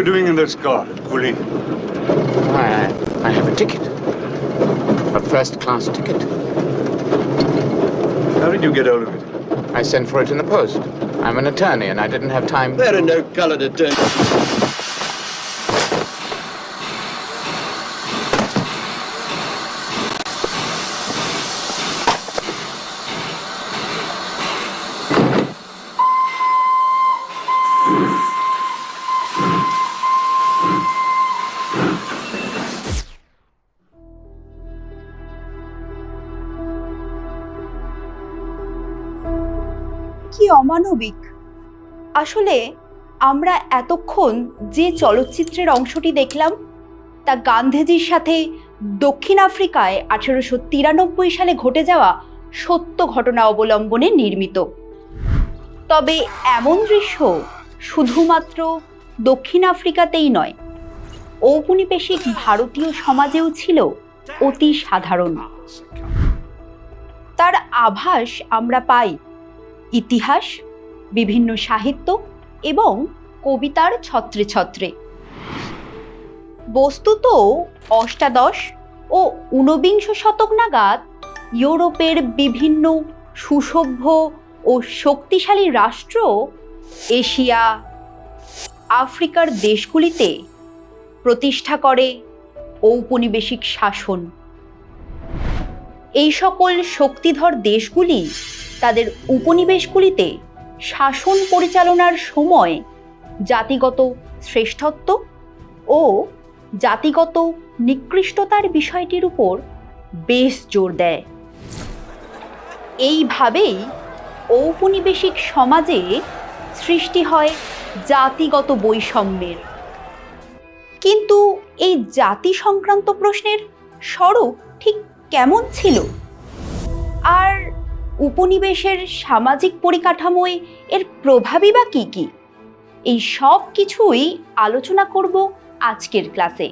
you doing in this car, Coolie? I have a ticket. A first-class ticket. How did you get hold of it? I sent for it in the post. I'm an attorney and I didn't have time. There are no coloured attorneys. কি অমানবিক। আসলে আমরা এতক্ষণ যে চলচ্চিত্রের অংশটি দেখলাম তা গান্ধীজির সাথে দক্ষিণ আফ্রিকায় 1893 সালে ঘটে যাওয়া সত্য ঘটনা অবলম্বনে নির্মিত। তবে এমন দৃশ্য শুধুমাত্র দক্ষিণ আফ্রিকাতেই নয়, ঔপনিবেশিক ভারতীয় সমাজেও ছিল অতি সাধারণ। তার আভাস আমরা পাই ইতিহাস, বিভিন্ন সাহিত্য এবং কবিতার ছত্রে ছত্রে। বস্তুত অষ্টাদশ ও ঊনবিংশ শতক নাগাদ ইউরোপের বিভিন্ন সুসভ্য ও শক্তিশালী রাষ্ট্র এশিয়া, আফ্রিকার দেশগুলিতে প্রতিষ্ঠা করে ঔপনিবেশিক শাসন। এই সকল শক্তিধর দেশগুলি তাদের উপনিবেশগুলিতে শাসন পরিচালনার সময় জাতিগত শ্রেষ্ঠত্ব ও জাতিগত নিকৃষ্টতার বিষয়টির উপর বেশ জোর দেয়। এইভাবেই ঔপনিবেশিক সমাজে সৃষ্টি হয় জাতিগত বৈষম্যের। কিন্তু এই জাতি সংক্রান্ত প্রশ্নের স্বরূপ ঠিক কেমন ছিল, আর উপনিবেশের সামাজিক পরিকাঠামোয় এর প্রভাবই বা কী কী, এই সব কিছুই আলোচনা করব আজকের ক্লাসে।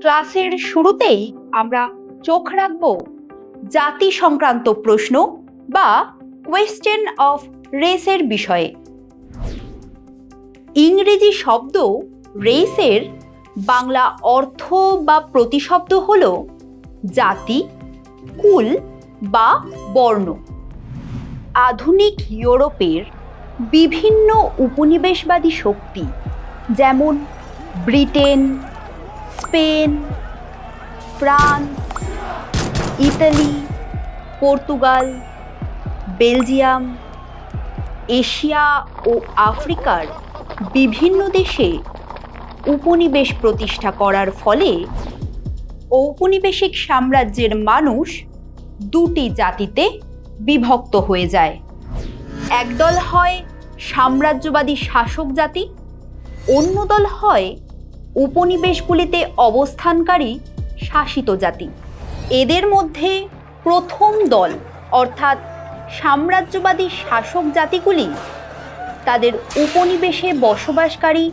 ক্লাসের শুরুতেই আমরা চোখ রাখব জাতি সংক্রান্ত প্রশ্ন বা কোয়েশ্চেন অফ রেসের বিষয়ে। ইংরেজি শব্দ রেসের বাংলা অর্থ বা প্রতিশব্দ হল জাতি, কুল বা বর্ণ। আধুনিক ইউরোপের বিভিন্ন উপনিবেশবাদী শক্তি যেমন Britain, Spain, France, Italy, Portugal, Belgium, Asia ও আফ্রিকার বিভিন্ন দেশে উপনিবেশ প্রতিষ্ঠা করার ফলে ঔপনিবেশিক সাম্রাজ্যের মানুষ দুটি জাতিতে বিভক্ত হয়ে যায়। একদল হয় সাম্রাজ্যবাদী শাসক জাতি, অন্য দল হয় উপনিবেশগুলিতে অবস্থানকারী শাসিত জাতি। এদের মধ্যে প্রথম দল অর্থাৎ সাম্রাজ্যবাদী শাসক জাতিগুলি তাদের উপনিবেশে বসবাসকারী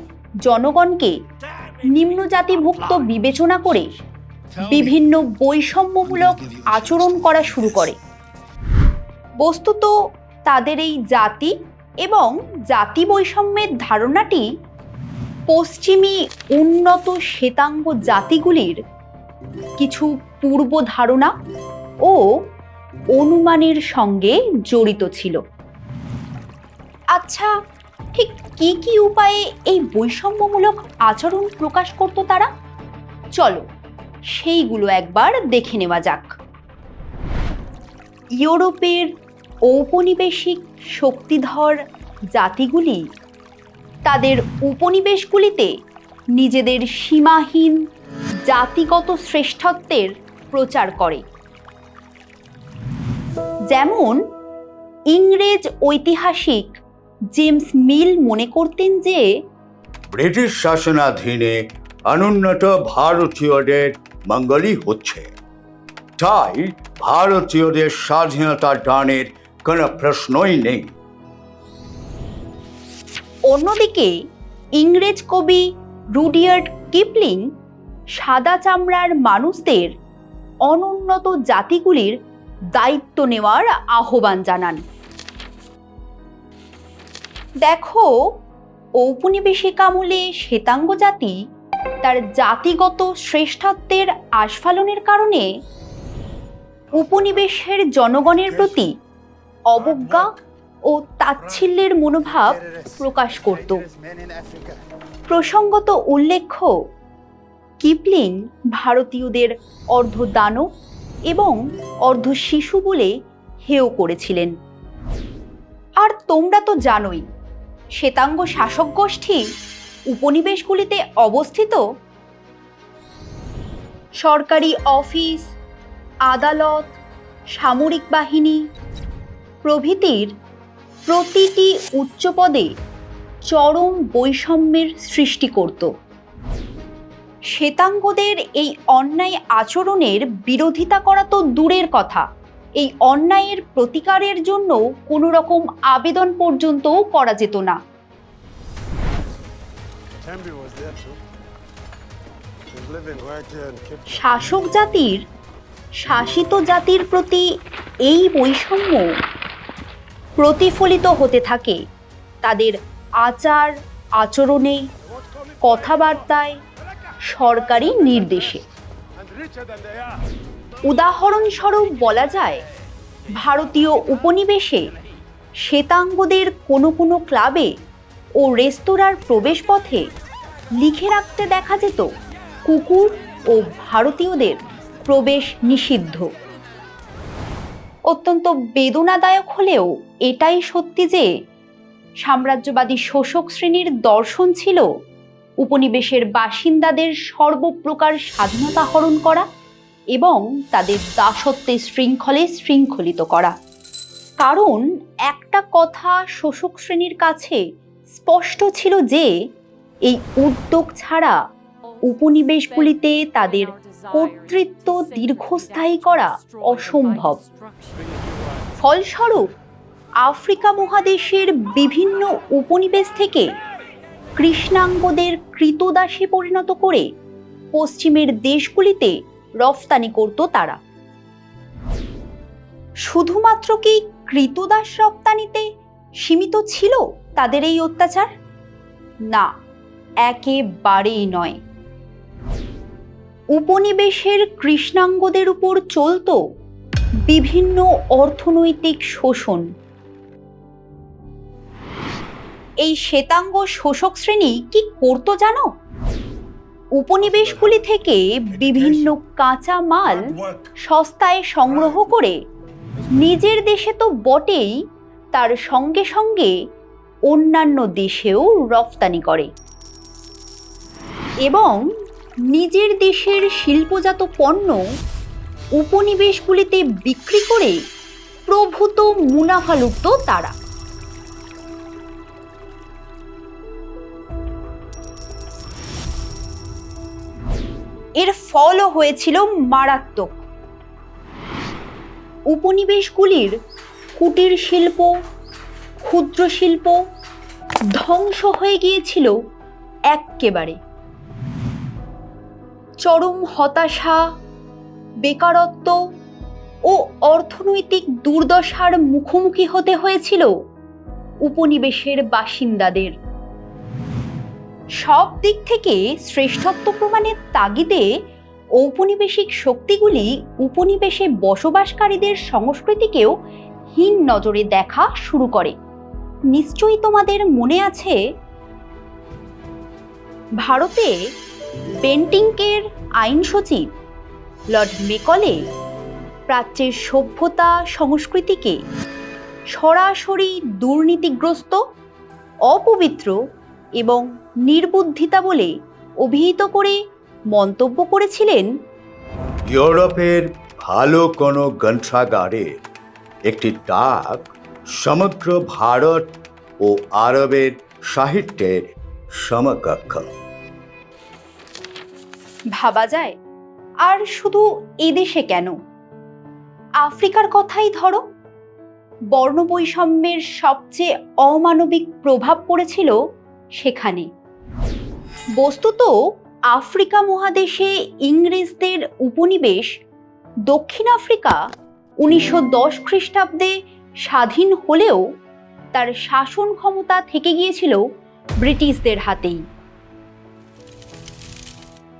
জনগণকে নিম্নজাতিভুক্ত বিবেচনা করে বিভিন্ন বৈষম্যমূলক আচরণ করা শুরু করে। বস্তুত তাদের এই জাতি এবং জাতি বৈষম্যের ধারণাটি পশ্চিমী উন্নত শ্বেতাঙ্গ জাতিগুলির কিছু পূর্ব ধারণা ও অনুমানের সঙ্গে জড়িত ছিল। আচ্ছা, ঠিক কি কি উপায়ে এই বৈষম্যমূলক আচরণ প্রকাশ করত তারা? চলো সেইগুলো একবার দেখে নেওয়া যাক। ইউরোপের ঔপনিবেশিক শক্তিধর জাতিগুলি তাদের উপনিবেশগুলিতে নিজেদের সীমাহীন জাতিগত শ্রেষ্ঠত্বের প্রচার করে। যেমন ইংরেজ ঐতিহাসিক জেমস মিল মনে করতেন যে ব্রিটিশ শাসনাধীনে অনুন্নত ভারতীয়দের মঙ্গলই হচ্ছে। তাই ভারতীয়দের স্বাধীনতা দানের কোনো প্রশ্নই নেই। অন্যদিকে ইংরেজ কবি রুডিয়ার্ড কিপলিং সাদা চামড়ার মানুষদের অনুন্নত জাতিগুলির দায়িত্ব নেওয়ার আহ্বান জানান। দেখো, ঔপনিবেশিক আমলে শ্বেতাঙ্গ জাতি তার জাতিগত শ্রেষ্ঠত্বের আস্ফালনের কারণে উপনিবেশের জনগণের প্রতি অবজ্ঞা ও তাচ্ছিল্যের মনোভাব প্রকাশ করত। প্রসঙ্গত উল্লেখ্য, কিপলিং ভারতীয়দের অর্ধ দানব এবং অর্ধ শিশু বলে হেয় করেছিলেন। আর তোমরা তো জানোই, শ্বেতাঙ্গ শাসক গোষ্ঠী উপনিবেশগুলিতে অবস্থিত। সরকারি অফিস, আদালত, সামরিক বাহিনী প্রভৃতির প্রতিটি উচ্চ পদে চরম বৈষম্যের সৃষ্টি করত। শ্বেতাঙ্গদের এই অন্যায় আচরণের বিরোধিতা করা তো দূরের কথা, এই অন্যায়ের প্রতিকারের জন্য কোনো রকম আবেদন পর্যন্তও করা যেত না। শাসক জাতির শাসিত জাতির প্রতি এই বৈষম্য প্রতিফলিত হতে থাকে তাদের আচার আচরণে, কথাবার্তায়, সরকারি নির্দেশে। উদাহরণস্বরূপ বলা যায়, ভারতীয় উপনিবেশে শ্বেতাঙ্গদের কোনো কোনো ক্লাবে ও রেস্তোরাঁর প্রবেশপথে লিখে রাখতে দেখা যেত, কুকুর ও ভারতীয়দের প্রবেশ নিষিদ্ধ। অত্যন্ত বেদনাদায়ক হলেও এটাই সত্যি যে সাম্রাজ্যবাদী শোষক শ্রেণীর দর্শন ছিল উপনিবেশের বাসিন্দাদের সর্বপ্রকার স্বাধীনতা হরণ করা এবং তাদের দাসত্বের শৃঙ্খলে শৃঙ্খলিত করা। কারণ একটা কথা শোষক শ্রেণীর কাছে স্পষ্ট ছিল যে এই উদ্যোগ ছাড়া উপনিবেশগুলিতে তাদের কর্তৃত্ব দীর্ঘস্থায়ী করা অসম্ভব। ফলস্বরূপ আফ্রিকা মহাদেশের বিভিন্ন উপনিবেশ থেকে কৃষ্ণাঙ্গদের কৃতদাসে পরিণত করে পশ্চিমের দেশগুলিতে রফতানি করত তারা। শুধুমাত্র কি কৃতদাস রপ্তানিতে সীমিত ছিল তাদের এই অত্যাচার? না, একেবারেই নয়। উপনিবেশের কৃষ্ণাঙ্গদের উপর চলত বিভিন্ন অর্থনৈতিক শোষণ। এই শ্বেতাঙ্গ শোষক শ্রেণী কি করতো জানো? উপনিবেশগুলি থেকে বিভিন্ন কাঁচা মাল সস্তায় সংগ্রহ করে নিজের দেশে তো বটেই, তার সঙ্গে সঙ্গে অন্যান্য দেশেও রফতানি করে এবং নিজের দেশের শিল্পজাত পণ্য উপনিবেশগুলিতে বিক্রি করে প্রভূত মুনাফা লুটত তারা। এর ফলও হয়েছিল মারাত্মক। উপনিবেশগুলির কুটির শিল্প, ক্ষুদ্র শিল্প ধ্বংস হয়ে গিয়েছিল এক্কেবারে। চরম হতাশা, বেকারত্ব ও অর্থনৈতিক দুর্দশার মুখোমুখি হতে হয়েছিল উপনিবেশের বাসিন্দাদের। সব দিক থেকে শ্রেষ্ঠত্ব প্রমাণের তাগিদে ঔপনিবেশিক শক্তিগুলি উপনিবেশে বসবাসকারীদের সংস্কৃতিকেও হীন নজরে দেখা শুরু করে। নিশ্চয়ই তোমাদের মনে আছে, ভারতে বেন্টিংকের আইন সচিব লর্ড মেকলে প্রাচ্যের সভ্যতা সংস্কৃতিকে সরাসরি দুর্নীতিগ্রস্ত, অপবিত্র এবং নির্বুদ্ধিতা বলে অভিহিত করে মন্তব্য করেছিলেন, ইউরোপের ভালো কোনো গ্রন্থাগারে একটি দাগ সমগ্র ভারত ও আরবের সাহিত্যের সমকক্ষ। ভাবা যায়, আর শুধু এদেশে কেন, আফ্রিকার কথাই ধরো, বর্ণবৈষম্যের সবচেয়ে অমানবিক প্রভাব পড়েছিল সেখানে। বস্তুত আফ্রিকা মহাদেশে ইংরেজদের উপনিবেশ দক্ষিণ আফ্রিকা 1910 খ্রিস্টাব্দে স্বাধীন হলেও তার শাসন ক্ষমতা থেকে গিয়েছিল ব্রিটিশদের হাতেই।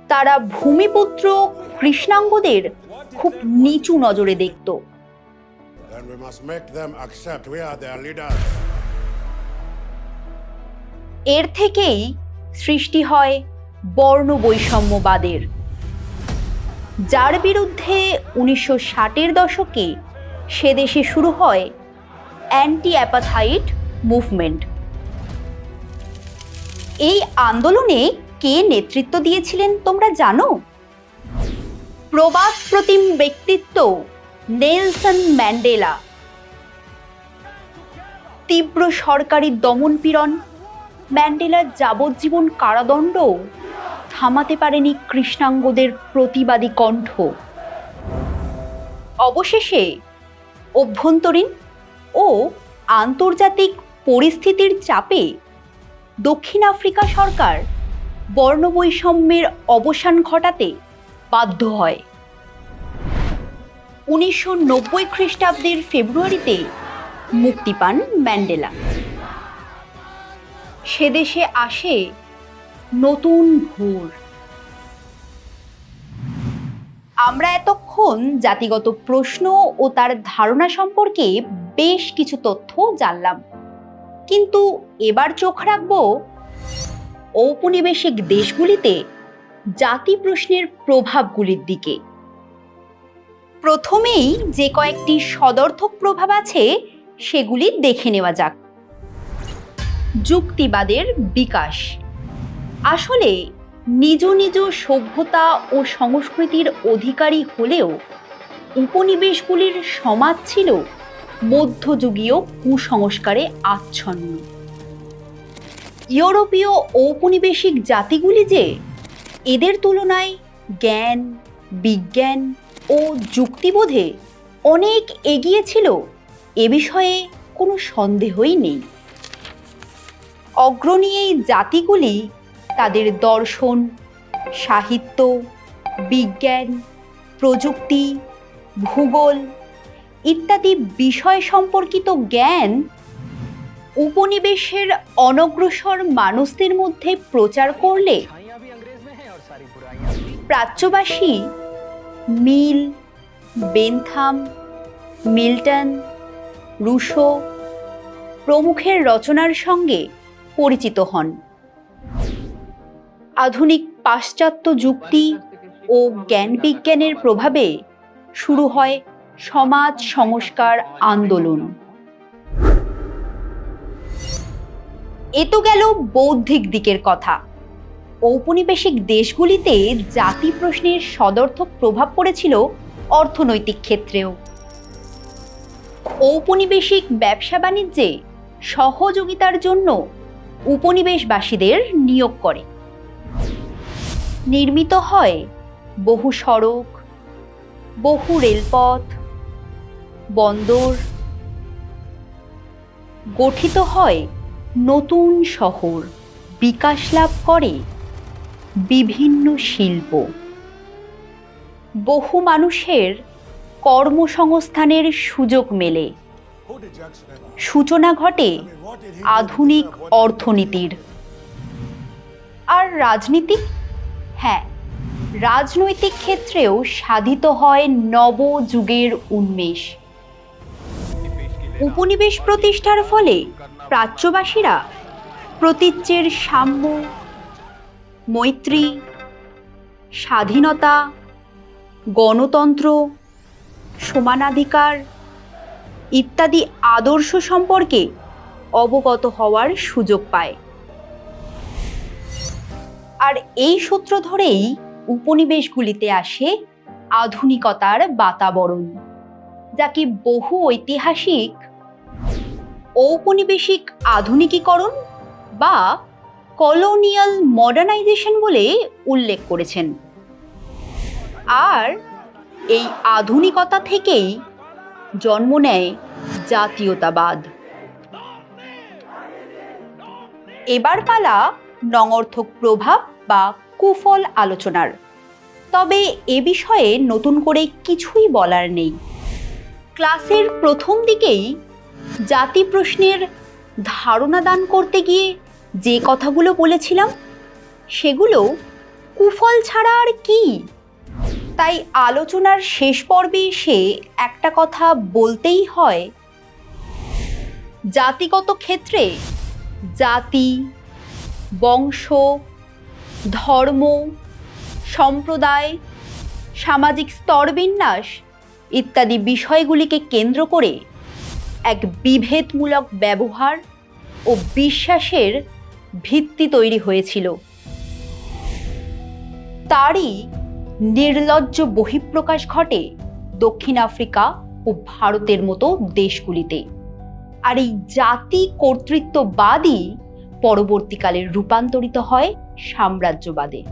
তারা ভূমিপুত্র কৃষ্ণাঙ্গদের খুব নিচু নজরে দেখত। Then we must make them accept we are their leaders. এর থেকেই সৃষ্টি হয় বর্ণ বৈষম্যবাদের, যার বিরুদ্ধে 1960-এর দশকে সে দেশে শুরু হয় অ্যান্টি অ্যাপাথাইট মুভমেন্ট। এই আন্দোলনে কে নেতৃত্ব দিয়েছিলেন তোমরা জানো? প্রবাদ প্রতিম ব্যক্তিত্ব নেলসন ম্যান্ডেলা। তীব্র সরকারি দমনপীড়ন, ম্যান্ডেলার যাবজ্জীবন কারাদণ্ড থামাতে পারেনি কৃষ্ণাঙ্গদের প্রতিবাদী কণ্ঠ। অবশেষে অভ্যন্তরীণ ও আন্তর্জাতিক পরিস্থিতির চাপে দক্ষিণ আফ্রিকা সরকার বর্ণবৈষম্যের অবসান ঘটাতে বাধ্য হয়। 1990 খ্রিস্টাব্দের ফেব্রুয়ারিতে মুক্তি পান ম্যান্ডেলা। সে দেশে আসে নতুন ভোর। আমরা এতক্ষণ জাতিগত প্রশ্ন ও তার ধারণা সম্পর্কে বেশ কিছু তথ্য জানলাম, কিন্তু এবার চোখ রাখব ঔপনিবেশিক দেশগুলিতে জাতি প্রশ্নের প্রভাবগুলির দিকে। প্রথমেই যে কয়েকটি সদর্থক প্রভাব আছে সেগুলি দেখে নেওয়া যাক। যুক্তিবাদের বিকাশ। আসলে নিজ নিজ সভ্যতা ও সংস্কৃতির অধিকারী হলেও উপনিবেশগুলির সমাজ ছিল মধ্যযুগীয় কুসংস্কারে আচ্ছন্ন। ইউরোপীয় ঔপনিবেশিক জাতিগুলি যে এদের তুলনায় জ্ঞান, বিজ্ঞান ও যুক্তিবোধে অনেক এগিয়ে ছিল এ বিষয়ে কোনো সন্দেহই নেই। অগ্রণী এই জাতিগুলি তাদের দর্শন, সাহিত্য, বিজ্ঞান, প্রযুক্তি, ভূগোল ইত্যাদি বিষয় সম্পর্কিত জ্ঞান উপনিবেশের অনগ্রসর মানুষদের মধ্যে প্রচার করলে প্রাচ্যবাসী মিল, বেনথাম, মিল্টন, রুশো প্রমুখের রচনার সঙ্গে পরিচিত হন। আধুনিক পাশ্চাত্য যুক্তি ও জ্ঞান বিজ্ঞানের প্রভাবে শুরু হয় সমাজ সংস্কার আন্দোলন। এ তো গেল বৌদ্ধিক দিকের কথা। ঔপনিবেশিক দেশগুলিতে জাতি প্রশ্নের সদর্থক প্রভাব পড়েছিল অর্থনৈতিক ক্ষেত্রেও। ঔপনিবেশিক ব্যবসা বাণিজ্যে সহযোগিতার জন্য উপনিবেশবাসীদের নিয়োগ করে। নির্মিত হয় বহু সড়ক, বহু রেলপথ, বন্দর, গঠিত হয় নতুন শহর, বিকাশ লাভ করে বিভিন্ন শিল্প। বহু মানুষের কর্মসংস্থানের সুযোগ মেলে। সূচনা ঘটে আধুনিক অর্থনীতির। আর রাজনীতি? হ্যাঁ, রাজনৈতিক ক্ষেত্রেও সাধিত হয় নবযুগের উন্মেষ। উপনিবেশ প্রতিষ্ঠার ফলে প্রাচ্যবাসীরা প্রতীচ্যের সাম্য, মৈত্রী, স্বাধীনতা, গণতন্ত্র, সমানাধিকার ইত্যাদি আদর্শ সম্পর্কে অবগত হওয়ার সুযোগ পায়। আর এই সূত্র ধরেই উপনিবেশগুলিতে আসে আধুনিকতার বাতাবরণ, যাকে বহু ঐতিহাসিক ঔপনিবেশিক আধুনিকীকরণ বা কলোনিয়াল মডার্নাইজেশন বলে উল্লেখ করেছেন। আর এই আধুনিকতা থেকেই জন্ম নেয় জাতীয়তাবাদ। এবার পালা নঙর্থক প্রভাব বা কুফল আলোচনার। তবে এ বিষয়ে নতুন করে কিছুই বলার নেই। ক্লাসের প্রথম দিকেই জাতি প্রশ্নের ধারণা দান করতে গিয়ে যে কথাগুলো বলেছিলাম সেগুলো কুফল ছাড়া আর কি। তাই আলোচনার শেষ পর্বে এসে একটা কথা বলতেই হয়, জাতিগত ক্ষেত্রে জাতি, বংশ, ধর্ম, সম্প্রদায়, সামাজিক স্তরবিন্যাস ইত্যাদি বিষয়গুলিকে কেন্দ্র করে এক বিভেদমূলক ব্যবহার ও বিশ্বাসের ভিত্তি তৈরি হয়েছিল। তারই নির্লজ্জ বহিঃপ্রকাশ ঘটে দক্ষিণ আফ্রিকা ও ভারতের মতো দেশগুলিতে। আর এই জাতি কর্তৃত্ববাদই পরবর্তীকালে রূপান্তরিত হয় সাম্রাজ্যবাদে।